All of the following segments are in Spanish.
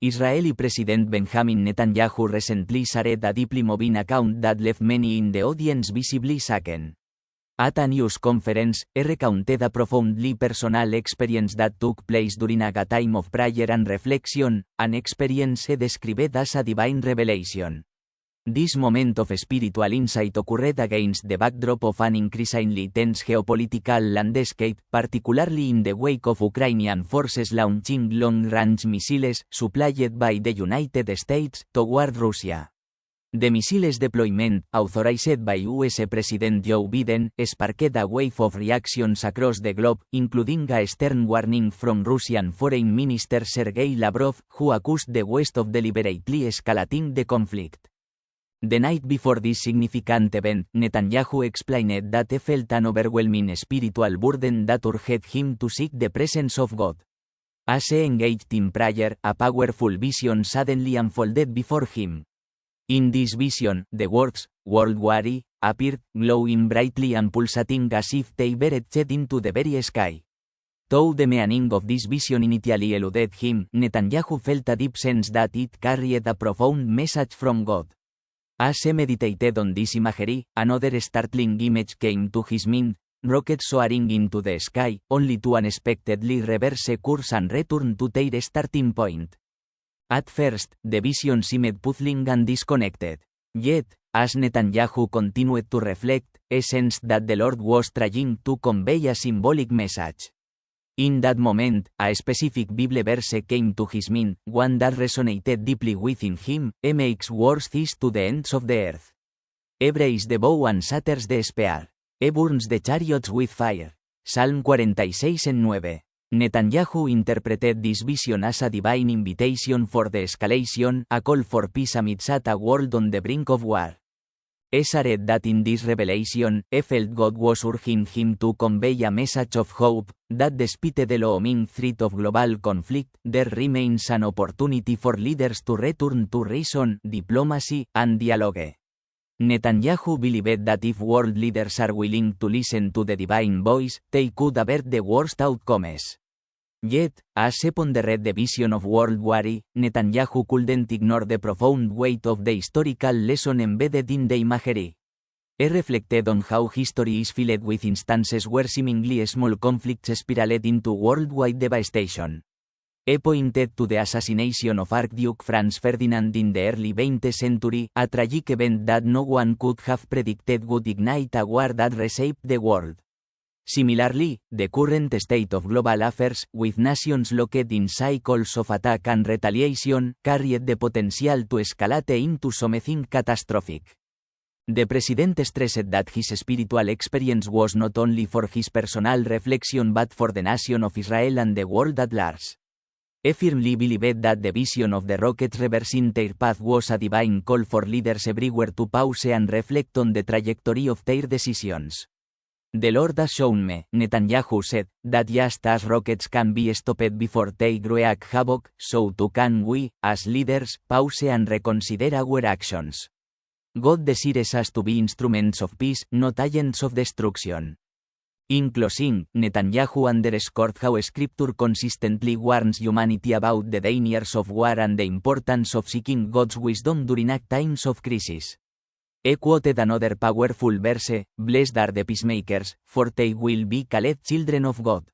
Israeli President Benjamin Netanyahu recently shared a deeply moving account that left many in the audience visibly shaken. At a news conference, he recounted a profoundly personal experience that took place during a time of prayer and reflection, an experience he described as a divine revelation. This moment of spiritual insight occurred against the backdrop of an increasingly tense geopolitical landscape, particularly in the wake of Ukrainian forces launching long-range missiles, supplied by the United States, toward Russia. The missiles deployment, authorized by US President Joe Biden, sparked a wave of reactions across the globe, including a stern warning from Russian Foreign Minister Sergei Lavrov, who accused the West of deliberately escalating the conflict. The night before this significant event, Netanyahu explained that he felt an overwhelming spiritual burden that urged him to seek the presence of God. As he engaged in prayer, a powerful vision suddenly unfolded before him. In this vision, the words, "World War I," appeared, glowing brightly and pulsating as if they were etched into the very sky. Though the meaning of this vision initially eluded him, Netanyahu felt a deep sense that it carried a profound message from God. As he meditated on this imagery, another startling image came to his mind: rockets soaring into the sky, only to unexpectedly reverse course and return to their starting point. At first, the vision seemed puzzling and disconnected. Yet, as Netanyahu continued to reflect, he sensed that the Lord was trying to convey a symbolic message. In that moment, a specific Bible verse came to his mind, one that resonated deeply within him: "He makes wars cease to the ends of the earth. He breaks the bow and shatters the spear. He burns the chariots with fire." Psalm 46:9. Netanyahu interpreted this vision as a divine invitation for the escalation, a call for peace amidst a world on the brink of war. He shared that in this revelation, he felt God was urging him to convey a message of hope, that despite the looming threat of global conflict, there remains an opportunity for leaders to return to reason, diplomacy, and dialogue. Netanyahu believed that if world leaders are willing to listen to the divine voice, they could avert the worst outcomes. Yet, as he pondered the vision of World War I, Netanyahu couldn't ignore the profound weight of the historical lesson embedded in the imagery. He reflected on how history is filled with instances where seemingly small conflicts spiraled into worldwide devastation. He pointed to the assassination of Archduke Franz Ferdinand in the early 20th century, a tragic event that no one could have predicted would ignite a war that reshaped the world. Similarly, the current state of global affairs, with nations locked in cycles of attack and retaliation, carried the potential to escalate into something catastrophic. The president stressed that his spiritual experience was not only for his personal reflection but for the nation of Israel and the world at large. He firmly believed that the vision of the rockets reversing their path was a divine call for leaders everywhere to pause and reflect on the trajectory of their decisions. "The Lord has shown me," Netanyahu said, "that just as rockets can be stopped before they wreak havoc, so too can we, as leaders, pause and reconsider our actions. God desires us to be instruments of peace, not agents of destruction." In closing, Netanyahu underscored how Scripture consistently warns humanity about the dangers of war and the importance of seeking God's wisdom during times of crisis. He quoted another powerful verse: "Blessed are the peacemakers, for they will be called children of God."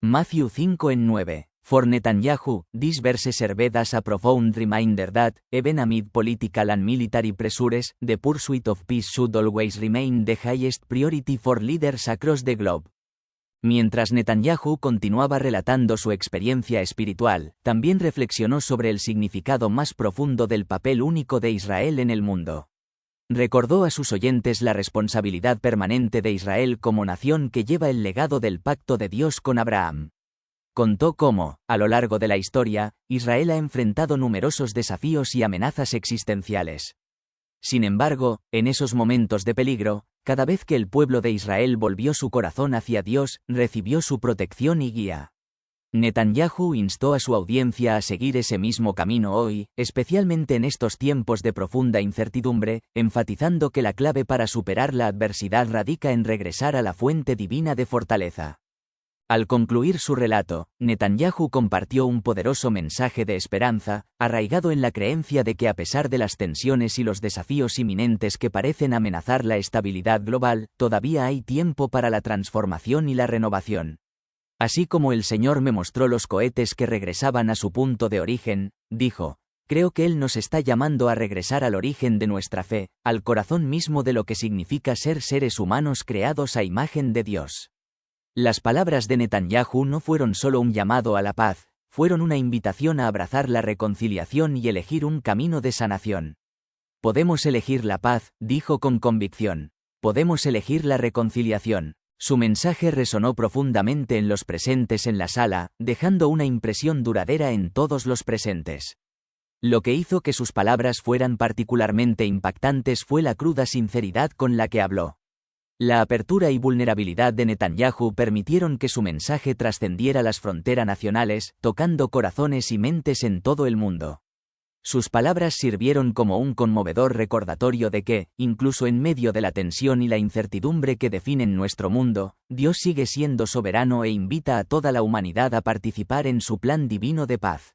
Matthew 5:9. For Netanyahu, this verse served as a profound reminder that, even amid political and military pressures, the pursuit of peace should always remain the highest priority for leaders across the globe. Mientras Netanyahu continuaba relatando su experiencia espiritual, también reflexionó sobre el significado más profundo del papel único de Israel en el mundo. Recordó a sus oyentes la responsabilidad permanente de Israel como nación que lleva el legado del pacto de Dios con Abraham. Contó cómo, a lo largo de la historia, Israel ha enfrentado numerosos desafíos y amenazas existenciales. Sin embargo, en esos momentos de peligro, cada vez que el pueblo de Israel volvió su corazón hacia Dios, recibió su protección y guía. Netanyahu instó a su audiencia a seguir ese mismo camino hoy, especialmente en estos tiempos de profunda incertidumbre, enfatizando que la clave para superar la adversidad radica en regresar a la fuente divina de fortaleza. Al concluir su relato, Netanyahu compartió un poderoso mensaje de esperanza, arraigado en la creencia de que a pesar de las tensiones y los desafíos inminentes que parecen amenazar la estabilidad global, todavía hay tiempo para la transformación y la renovación. Así como el Señor me mostró los cohetes que regresaban a su punto de origen, dijo, creo que Él nos está llamando a regresar al origen de nuestra fe, al corazón mismo de lo que significa ser seres humanos creados a imagen de Dios. Las palabras de Netanyahu no fueron solo un llamado a la paz, fueron una invitación a abrazar la reconciliación y elegir un camino de sanación. Podemos elegir la paz, dijo con convicción. Podemos elegir la reconciliación. Su mensaje resonó profundamente en los presentes en la sala, dejando una impresión duradera en todos los presentes. Lo que hizo que sus palabras fueran particularmente impactantes fue la cruda sinceridad con la que habló. La apertura y vulnerabilidad de Netanyahu permitieron que su mensaje trascendiera las fronteras nacionales, tocando corazones y mentes en todo el mundo. Sus palabras sirvieron como un conmovedor recordatorio de que, incluso en medio de la tensión y la incertidumbre que definen nuestro mundo, Dios sigue siendo soberano e invita a toda la humanidad a participar en su plan divino de paz.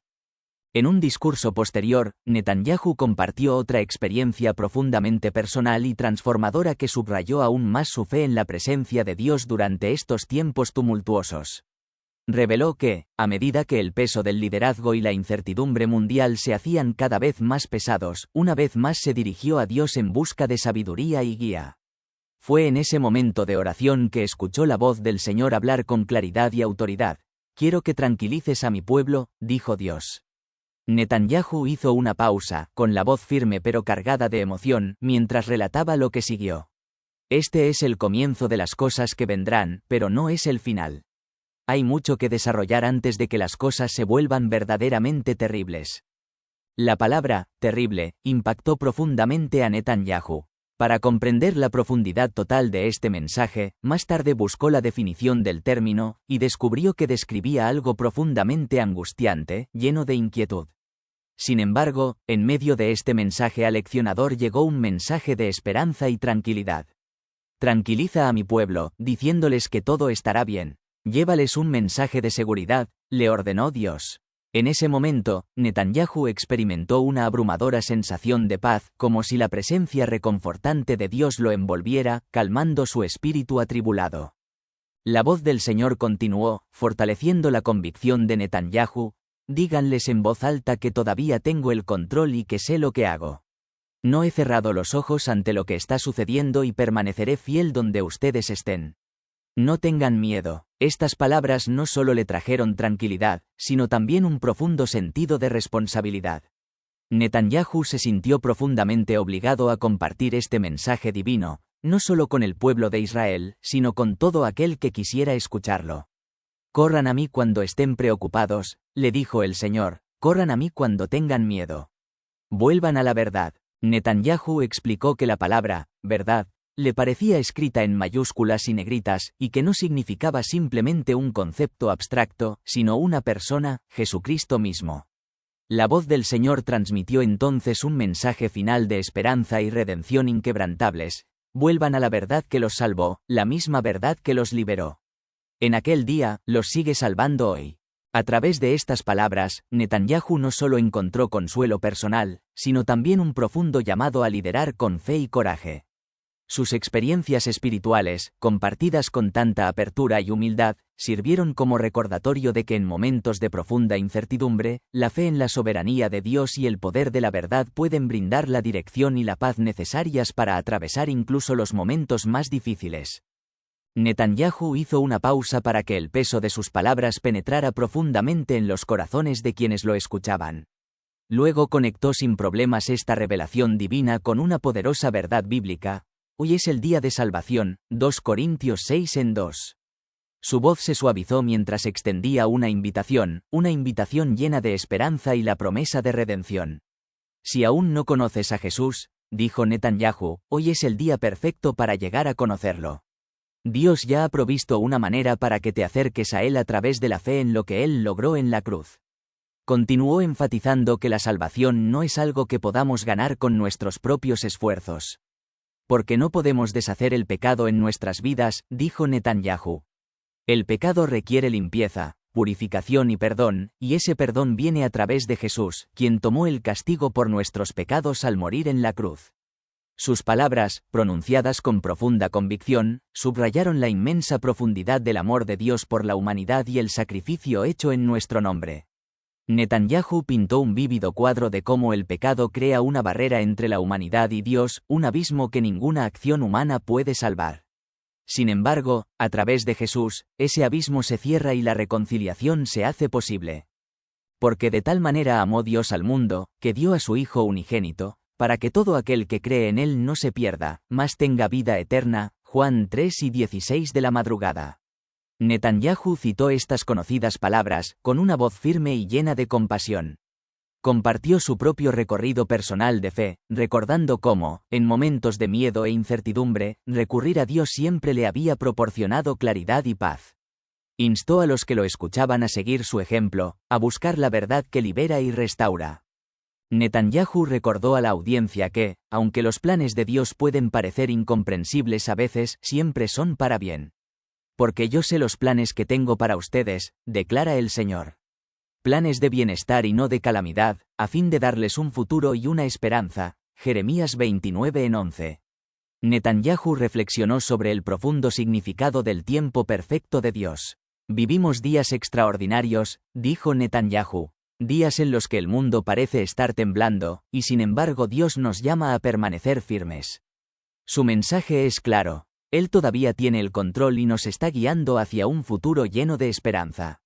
En un discurso posterior, Netanyahu compartió otra experiencia profundamente personal y transformadora que subrayó aún más su fe en la presencia de Dios durante estos tiempos tumultuosos. Reveló que, a medida que el peso del liderazgo y la incertidumbre mundial se hacían cada vez más pesados, una vez más se dirigió a Dios en busca de sabiduría y guía. Fue en ese momento de oración que escuchó la voz del Señor hablar con claridad y autoridad. Quiero que tranquilices a mi pueblo, dijo Dios. Netanyahu hizo una pausa, con la voz firme pero cargada de emoción, mientras relataba lo que siguió. Este es el comienzo de las cosas que vendrán, pero no es el final. Hay mucho que desarrollar antes de que las cosas se vuelvan verdaderamente terribles. La palabra, terrible, impactó profundamente a Netanyahu. Para comprender la profundidad total de este mensaje, más tarde buscó la definición del término, y descubrió que describía algo profundamente angustiante, lleno de inquietud. Sin embargo, en medio de este mensaje aleccionador llegó un mensaje de esperanza y tranquilidad. Tranquiliza a mi pueblo, diciéndoles que todo estará bien. Llévales un mensaje de seguridad, le ordenó Dios. En ese momento, Netanyahu experimentó una abrumadora sensación de paz, como si la presencia reconfortante de Dios lo envolviera, calmando su espíritu atribulado. La voz del Señor continuó, fortaleciendo la convicción de Netanyahu. Díganles en voz alta que todavía tengo el control y que sé lo que hago. No he cerrado los ojos ante lo que está sucediendo y permaneceré fiel donde ustedes estén. No tengan miedo. Estas palabras no solo le trajeron tranquilidad, sino también un profundo sentido de responsabilidad. Netanyahu se sintió profundamente obligado a compartir este mensaje divino, no solo con el pueblo de Israel, sino con todo aquel que quisiera escucharlo. Corran a mí cuando estén preocupados, le dijo el Señor, corran a mí cuando tengan miedo. Vuelvan a la verdad. Netanyahu explicó que la palabra, verdad, le parecía escrita en mayúsculas y negritas, y que no significaba simplemente un concepto abstracto, sino una persona, Jesucristo mismo. La voz del Señor transmitió entonces un mensaje final de esperanza y redención inquebrantables. Vuelvan a la verdad que los salvó, la misma verdad que los liberó. En aquel día, los sigue salvando hoy. A través de estas palabras, Netanyahu no solo encontró consuelo personal, sino también un profundo llamado a liderar con fe y coraje. Sus experiencias espirituales, compartidas con tanta apertura y humildad, sirvieron como recordatorio de que en momentos de profunda incertidumbre, la fe en la soberanía de Dios y el poder de la verdad pueden brindar la dirección y la paz necesarias para atravesar incluso los momentos más difíciles. Netanyahu hizo una pausa para que el peso de sus palabras penetrara profundamente en los corazones de quienes lo escuchaban. Luego conectó sin problemas esta revelación divina con una poderosa verdad bíblica. Hoy es el día de salvación, 2 Corintios 6:2. Su voz se suavizó mientras extendía una invitación llena de esperanza y la promesa de redención. Si aún no conoces a Jesús, dijo Netanyahu, hoy es el día perfecto para llegar a conocerlo. Dios ya ha provisto una manera para que te acerques a Él a través de la fe en lo que Él logró en la cruz. Continuó enfatizando que la salvación no es algo que podamos ganar con nuestros propios esfuerzos. Porque no podemos deshacer el pecado en nuestras vidas, dijo Netanyahu. El pecado requiere limpieza, purificación y perdón, y ese perdón viene a través de Jesús, quien tomó el castigo por nuestros pecados al morir en la cruz. Sus palabras, pronunciadas con profunda convicción, subrayaron la inmensa profundidad del amor de Dios por la humanidad y el sacrificio hecho en nuestro nombre. Netanyahu pintó un vívido cuadro de cómo el pecado crea una barrera entre la humanidad y Dios, un abismo que ninguna acción humana puede salvar. Sin embargo, a través de Jesús, ese abismo se cierra y la reconciliación se hace posible. Porque de tal manera amó Dios al mundo, que dio a su Hijo unigénito, para que todo aquel que cree en él no se pierda, mas tenga vida eterna. Juan 3:16 de la madrugada. Netanyahu citó estas conocidas palabras, con una voz firme y llena de compasión. Compartió su propio recorrido personal de fe, recordando cómo, en momentos de miedo e incertidumbre, recurrir a Dios siempre le había proporcionado claridad y paz. Instó a los que lo escuchaban a seguir su ejemplo, a buscar la verdad que libera y restaura. Netanyahu recordó a la audiencia que, aunque los planes de Dios pueden parecer incomprensibles a veces, siempre son para bien. Porque yo sé los planes que tengo para ustedes, declara el Señor. Planes de bienestar y no de calamidad, a fin de darles un futuro y una esperanza. Jeremías 29:11. Netanyahu reflexionó sobre el profundo significado del tiempo perfecto de Dios. Vivimos días extraordinarios, dijo Netanyahu, días en los que el mundo parece estar temblando, y sin embargo Dios nos llama a permanecer firmes. Su mensaje es claro. Él todavía tiene el control y nos está guiando hacia un futuro lleno de esperanza.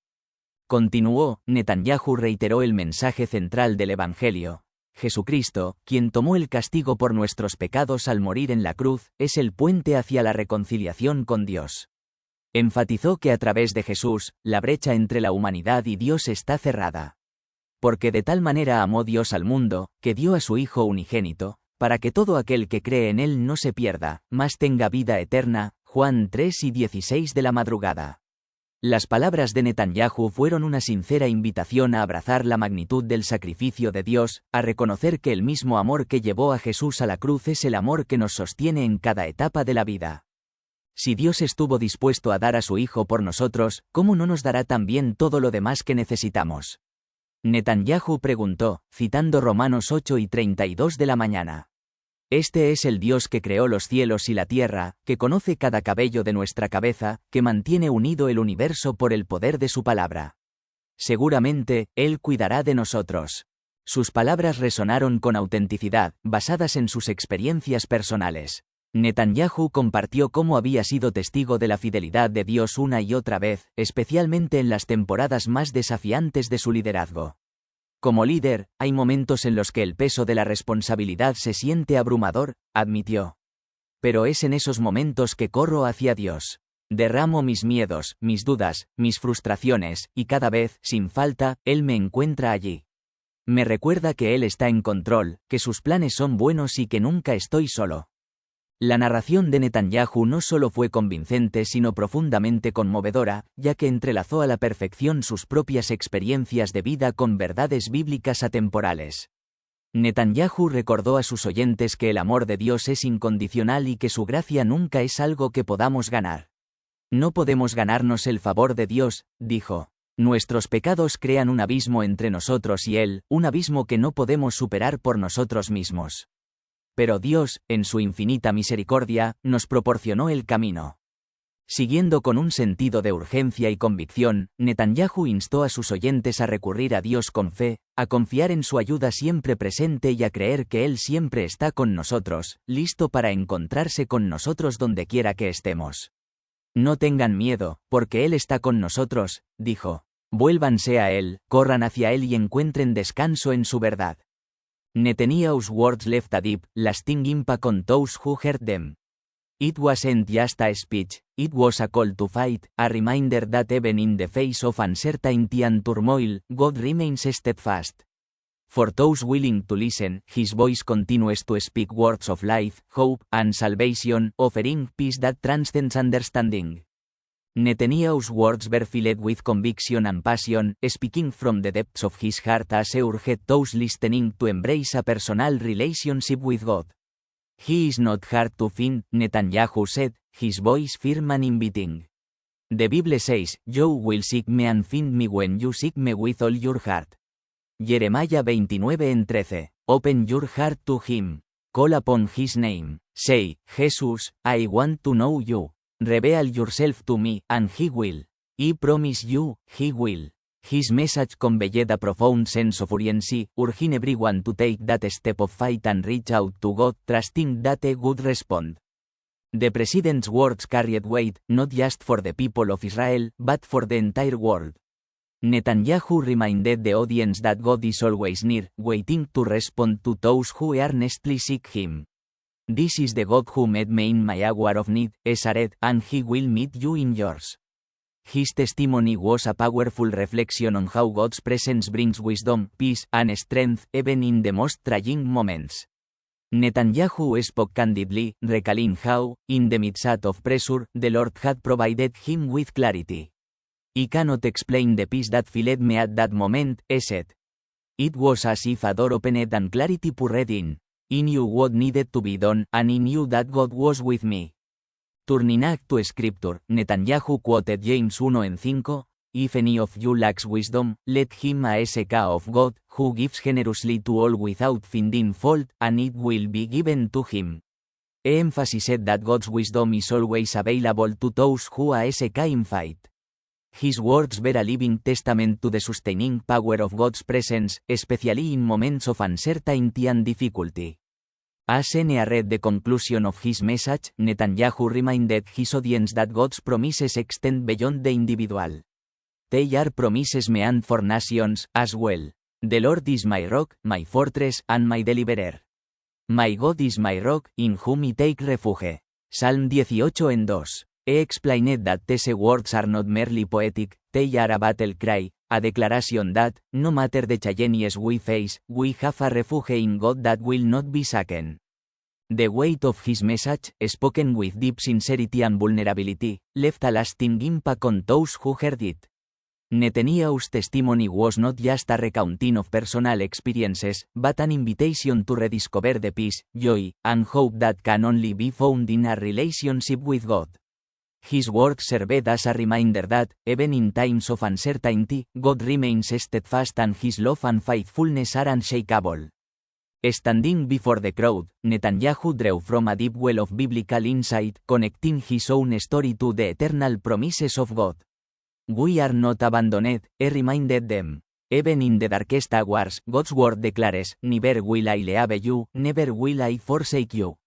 Continuó, Netanyahu reiteró el mensaje central del Evangelio. Jesucristo, quien tomó el castigo por nuestros pecados al morir en la cruz, es el puente hacia la reconciliación con Dios. Enfatizó que a través de Jesús, la brecha entre la humanidad y Dios está cerrada. Porque de tal manera amó Dios al mundo, que dio a su Hijo unigénito, para que todo aquel que cree en él no se pierda, mas tenga vida eterna. Juan 3:16 de la madrugada. Las palabras de Netanyahu fueron una sincera invitación a abrazar la magnitud del sacrificio de Dios, a reconocer que el mismo amor que llevó a Jesús a la cruz es el amor que nos sostiene en cada etapa de la vida. Si Dios estuvo dispuesto a dar a su Hijo por nosotros, ¿cómo no nos dará también todo lo demás que necesitamos? Netanyahu preguntó, citando Romanos 8:32 de la mañana. Este es el Dios que creó los cielos y la tierra, que conoce cada cabello de nuestra cabeza, que mantiene unido el universo por el poder de su palabra. Seguramente, Él cuidará de nosotros. Sus palabras resonaron con autenticidad, basadas en sus experiencias personales. Netanyahu compartió cómo había sido testigo de la fidelidad de Dios una y otra vez, especialmente en las temporadas más desafiantes de su liderazgo. Como líder, hay momentos en los que el peso de la responsabilidad se siente abrumador, admitió. Pero es en esos momentos que corro hacia Dios. Derramo mis miedos, mis dudas, mis frustraciones, y cada vez, sin falta, Él me encuentra allí. Me recuerda que Él está en control, que sus planes son buenos y que nunca estoy solo. La narración de Netanyahu no solo fue convincente sino profundamente conmovedora, ya que entrelazó a la perfección sus propias experiencias de vida con verdades bíblicas atemporales. Netanyahu recordó a sus oyentes que el amor de Dios es incondicional y que su gracia nunca es algo que podamos ganar. No podemos ganarnos el favor de Dios, dijo. Nuestros pecados crean un abismo entre nosotros y Él, un abismo que no podemos superar por nosotros mismos. Pero Dios, en su infinita misericordia, nos proporcionó el camino. Siguiendo con un sentido de urgencia y convicción, Netanyahu instó a sus oyentes a recurrir a Dios con fe, a confiar en su ayuda siempre presente y a creer que Él siempre está con nosotros, listo para encontrarse con nosotros donde quiera que estemos. No tengan miedo, porque Él está con nosotros, dijo. Vuélvanse a Él, corran hacia Él y encuentren descanso en su verdad. Netanyahu's words left a deep, lasting impact on those who heard them. It wasn't just a speech, it was a call to fight, a reminder that even in the face of uncertainty and turmoil, God remains steadfast. For those willing to listen, His voice continues to speak words of life, hope, and salvation, offering peace that transcends understanding. Netanyahu's words were filled with conviction and passion, speaking from the depths of his heart as he urged those listening to embrace a personal relationship with God. He is not hard to find, Netanyahu said, his voice firm and inviting. The Bible says, "You will seek me and find me when you seek me with all your heart." Jeremiah 29:13. Open your heart to him. Call upon his name. Say, Jesus, I want to know you. Reveal yourself to me, and he will. I promise you, he will. His message conveyed a profound sense of urgency, urging everyone to take that step of faith and reach out to God, trusting that He would respond. The president's words carried weight, not just for the people of Israel, but for the entire world. Netanyahu reminded the audience that God is always near, waiting to respond to those who earnestly seek Him. This is the God who met me in my hour of need, he said, and He will meet you in yours. His testimony was a powerful reflection on how God's presence brings wisdom, peace, and strength, even in the most trying moments. Netanyahu spoke candidly, recalling how, in the midst of pressure, the Lord had provided him with clarity. "I cannot explain the peace that filled me at that moment," he said. "It was as if a door opened and clarity poured in. I knew what needed to be done, and I knew that God was with me." Turning to Scripture, Netanyahu quoted James 1:5, "If any of you lacks wisdom, let him ask of God, who gives generously to all without finding fault, and it will be given to him." He emphasized that God's wisdom is always available to those who ask in faith. His words were a living testament to the sustaining power of God's presence, especially in moments of uncertainty and difficulty. As Ene read the conclusion of his message, Netanyahu reminded his audience that God's promises extend beyond the individual. They are promises meant for nations, as well. "The Lord is my rock, my fortress, and my deliverer. My God is my rock, in whom I take refuge." Psalm 18:2. He explained that these words are not merely poetic, they are a battle cry, a declaration that, no matter the challenges we face, we have a refuge in God that will not be shaken. The weight of his message, spoken with deep sincerity and vulnerability, left a lasting impact on those who heard it. Netanyahu's testimony was not just a recounting of personal experiences, but an invitation to rediscover the peace, joy, and hope that can only be found in a relationship with God. His words served as a reminder that, even in times of uncertainty, God remains steadfast and His love and faithfulness are unshakable. Standing before the crowd, Netanyahu drew from a deep well of biblical insight, connecting his own story to the eternal promises of God. "We are not abandoned," he reminded them. "Even in the darkest hours, God's word declares, never will I leave you, never will I forsake you."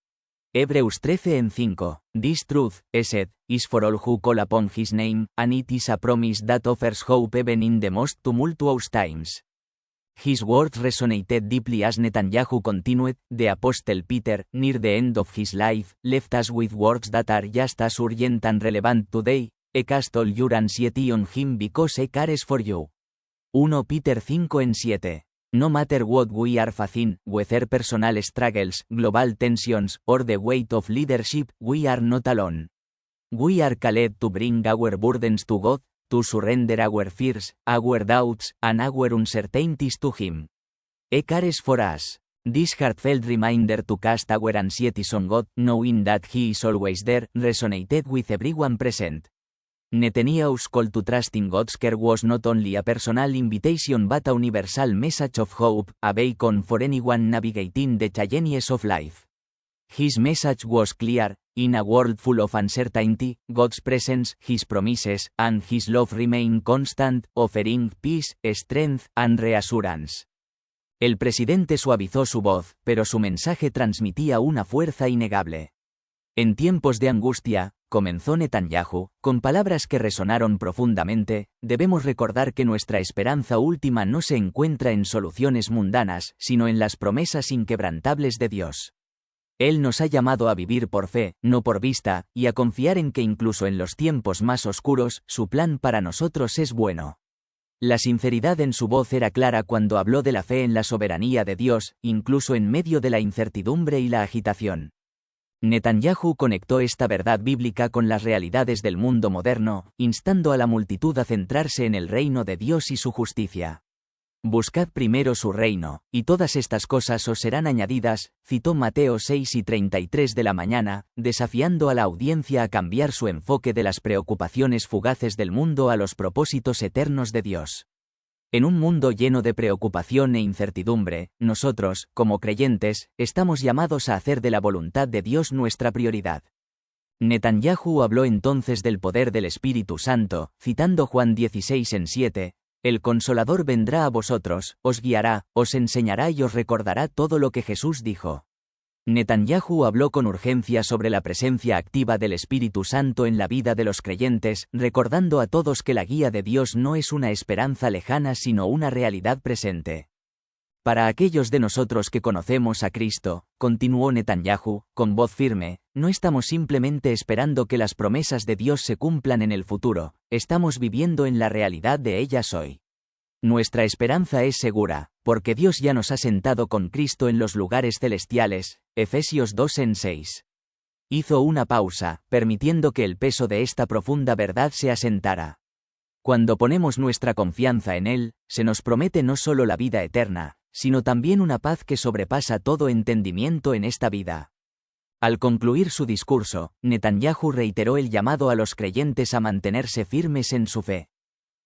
Hebrews 13:5. "This truth," he said, "is for all who call upon His name, and it is a promise that offers hope even in the most tumultuous times." His words resonated deeply as Netanyahu continued. The Apostle Peter, near the end of his life, left us with words that are just as urgent and relevant today. "Cast all your anxiety on him because he cares for you." 1 Peter 5:7. No matter what we are facing, whether personal struggles, global tensions, or the weight of leadership, we are not alone. We are called to bring our burdens to God, to surrender our fears, our doubts, and our uncertainties to Him. He cares for us. This heartfelt reminder to cast our anxieties on God, knowing that He is always there, resonated with everyone present. Netanyahu's call to trust in God's care was not only a personal invitation but a universal message of hope, a beacon for anyone navigating the challenges of life. His message was clear: in a world full of uncertainty, God's presence, His promises, and His love remain constant, offering peace, strength, and reassurance. El presidente suavizó su voz, pero su mensaje transmitía una fuerza innegable. En tiempos de angustia, comenzó Netanyahu, con palabras que resonaron profundamente, debemos recordar que nuestra esperanza última no se encuentra en soluciones mundanas, sino en las promesas inquebrantables de Dios. Él nos ha llamado a vivir por fe, no por vista, y a confiar en que incluso en los tiempos más oscuros, su plan para nosotros es bueno. La sinceridad en su voz era clara cuando habló de la fe en la soberanía de Dios, incluso en medio de la incertidumbre y la agitación. Netanyahu conectó esta verdad bíblica con las realidades del mundo moderno, instando a la multitud a centrarse en el reino de Dios y su justicia. Buscad primero su reino, y todas estas cosas os serán añadidas, citó Mateo 6:33 de la mañana, desafiando a la audiencia a cambiar su enfoque de las preocupaciones fugaces del mundo a los propósitos eternos de Dios. En un mundo lleno de preocupación e incertidumbre, nosotros, como creyentes, estamos llamados a hacer de la voluntad de Dios nuestra prioridad. Netanyahu habló entonces del poder del Espíritu Santo, citando Juan 16:7. El Consolador vendrá a vosotros, os guiará, os enseñará y os recordará todo lo que Jesús dijo. Netanyahu habló con urgencia sobre la presencia activa del Espíritu Santo en la vida de los creyentes, recordando a todos que la guía de Dios no es una esperanza lejana sino una realidad presente. Para aquellos de nosotros que conocemos a Cristo, continuó Netanyahu, con voz firme, no estamos simplemente esperando que las promesas de Dios se cumplan en el futuro, estamos viviendo en la realidad de ellas hoy. Nuestra esperanza es segura, porque Dios ya nos ha sentado con Cristo en los lugares celestiales, Efesios 2:6. Hizo una pausa, permitiendo que el peso de esta profunda verdad se asentara. Cuando ponemos nuestra confianza en Él, se nos promete no solo la vida eterna, sino también una paz que sobrepasa todo entendimiento en esta vida. Al concluir su discurso, Netanyahu reiteró el llamado a los creyentes a mantenerse firmes en su fe.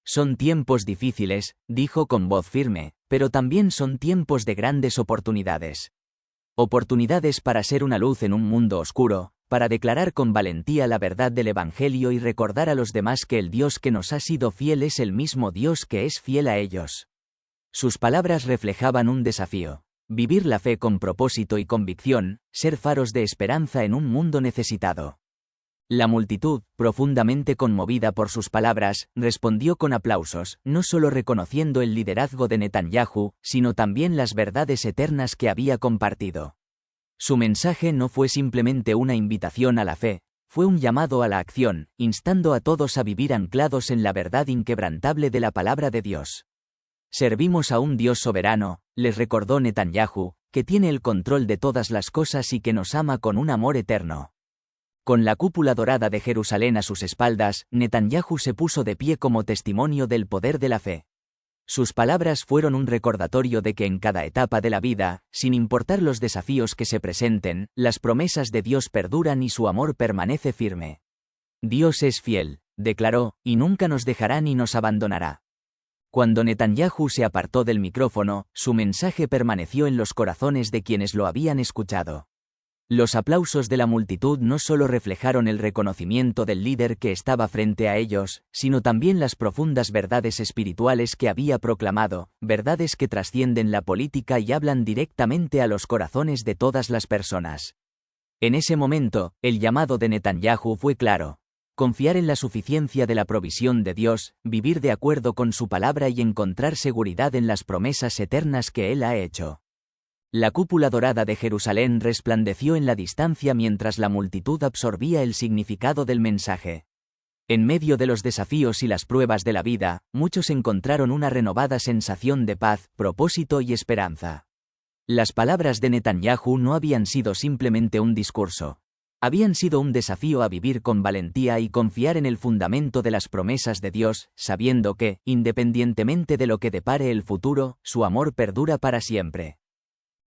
Son tiempos difíciles, dijo con voz firme, pero también son tiempos de grandes oportunidades. Oportunidades para ser una luz en un mundo oscuro, para declarar con valentía la verdad del Evangelio y recordar a los demás que el Dios que nos ha sido fiel es el mismo Dios que es fiel a ellos. Sus palabras reflejaban un desafío: vivir la fe con propósito y convicción, ser faros de esperanza en un mundo necesitado. La multitud, profundamente conmovida por sus palabras, respondió con aplausos, no solo reconociendo el liderazgo de Netanyahu, sino también las verdades eternas que había compartido. Su mensaje no fue simplemente una invitación a la fe, fue un llamado a la acción, instando a todos a vivir anclados en la verdad inquebrantable de la palabra de Dios. Servimos a un Dios soberano, les recordó Netanyahu, que tiene el control de todas las cosas y que nos ama con un amor eterno. Con la cúpula dorada de Jerusalén a sus espaldas, Netanyahu se puso de pie como testimonio del poder de la fe. Sus palabras fueron un recordatorio de que en cada etapa de la vida, sin importar los desafíos que se presenten, las promesas de Dios perduran y su amor permanece firme. Dios es fiel, declaró, y nunca nos dejará ni nos abandonará. Cuando Netanyahu se apartó del micrófono, su mensaje permaneció en los corazones de quienes lo habían escuchado. Los aplausos de la multitud no solo reflejaron el reconocimiento del líder que estaba frente a ellos, sino también las profundas verdades espirituales que había proclamado, verdades que trascienden la política y hablan directamente a los corazones de todas las personas. En ese momento, el llamado de Netanyahu fue claro: confiar en la suficiencia de la provisión de Dios, vivir de acuerdo con su palabra y encontrar seguridad en las promesas eternas que Él ha hecho. La cúpula dorada de Jerusalén resplandeció en la distancia mientras la multitud absorbía el significado del mensaje. En medio de los desafíos y las pruebas de la vida, muchos encontraron una renovada sensación de paz, propósito y esperanza. Las palabras de Netanyahu no habían sido simplemente un discurso. Habían sido un desafío a vivir con valentía y confiar en el fundamento de las promesas de Dios, sabiendo que, independientemente de lo que depare el futuro, su amor perdura para siempre.